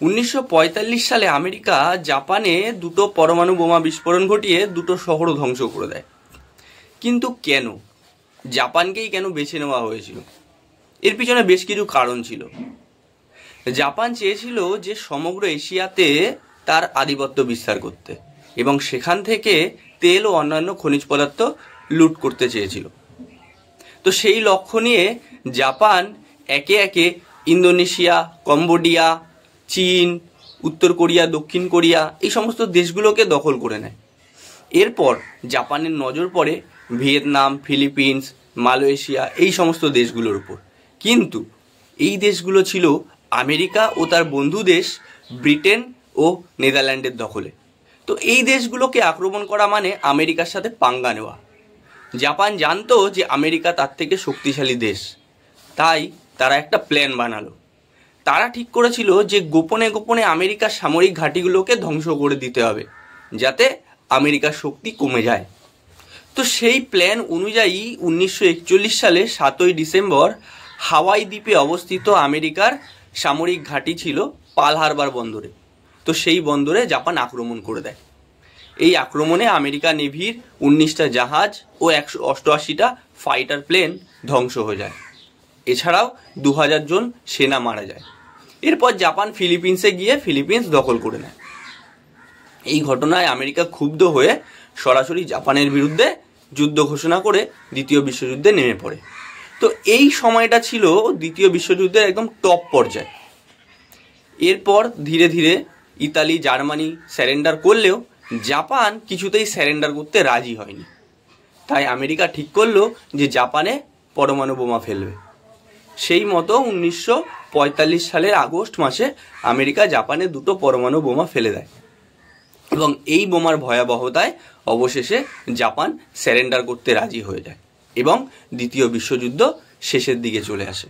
1945 সালে আমেরিকা জাপানে দুটো পরমাণু বোমা বিস্ফোরণ ঘটিয়ে দুটো শহরও ধ্বংস করে দেয়। কিন্তু কেন জাপানকেই কেন বেছে নেওয়া হয়েছিল? এর পিছনে বেশ কিছু কারণ ছিল। জাপান চেয়েছিল যে সমগ্র এশিয়াতে তার আধিপত্য বিস্তার করতে এবং সেখান থেকে তেল ও অন্যান্য খনিজ পদার্থ লুট করতে চেয়েছিল। তো সেই লক্ষ্য নিয়ে জাপান একে একে ইন্দোনেশিয়া, কম্বোডিয়া, চীন, উত্তর কোরিয়া, দক্ষিণ কোরিয়া এই সমস্ত দেশগুলোকে দখল করে নেয়। এরপর জাপানের নজর পড়ে ভিয়েতনাম, ফিলিপিন্স, মালয়েশিয়া এই সমস্ত দেশগুলোর উপর। কিন্তু এই দেশগুলো ছিল আমেরিকা ও তার বন্ধু দেশ ব্রিটেন ও নেদারল্যান্ডের দখলে। তো এই দেশগুলোকে আক্রমণ করা মানে আমেরিকার সাথে পাঙ্গা নেওয়া। জাপান জানতো যে আমেরিকা তার থেকে শক্তিশালী দেশ, তাই তারা একটা প্ল্যান বানালো। তারা ঠিক করেছিল যে গোপনে গোপনে আমেরিকার সামরিক ঘাঁটিগুলোকে ধ্বংস করে দিতে হবে যাতে আমেরিকার শক্তি কমে যায়। তো সেই প্ল্যান অনুযায়ী 1941 সালে 7ই ডিসেম্বর হাওয়াই দ্বীপে অবস্থিত আমেরিকার সামরিক ঘাঁটি ছিল পার্ল হারবার বন্দরে। তো সেই বন্দরে জাপান আক্রমণ করে দেয়। এই আক্রমণে আমেরিকা নেভির 19টা জাহাজ ও 188টা ফাইটার প্লেন ধ্বংস হয়ে যায়। এছাড়াও 2000 জন সেনা মারা যায়। এরপর জাপান ফিলিপিন্সে গিয়ে ফিলিপিন্স দখল করে নেয়। এই ঘটনায় আমেরিকা ক্ষুব্ধ হয়ে সরাসরি জাপানের বিরুদ্ধে যুদ্ধ ঘোষণা করে দ্বিতীয় বিশ্বযুদ্ধে নেমে পড়ে। তো এই সময়টা ছিল দ্বিতীয় বিশ্বযুদ্ধের একদম টপ পর্যায়ে। এরপর ধীরে ধীরে ইতালি, জার্মানি স্যারেন্ডার করলেও জাপান কিছুতেই স্যারেন্ডার করতে রাজি হয়নি। তাই আমেরিকা ঠিক করলো যে জাপানে পরমাণু বোমা ফেলবে। সেই মতো 1945 সালের আগস্ট মাসে আমেরিকা জাপানে দুটো পরমাণু বোমা ফেলে দেয় এবং এই বোমার ভয়াবহতায় অবশেষে জাপান স্যারেন্ডার করতে রাজি হয়ে যায় এবং দ্বিতীয় বিশ্বযুদ্ধ শেষের দিকে চলে আসে।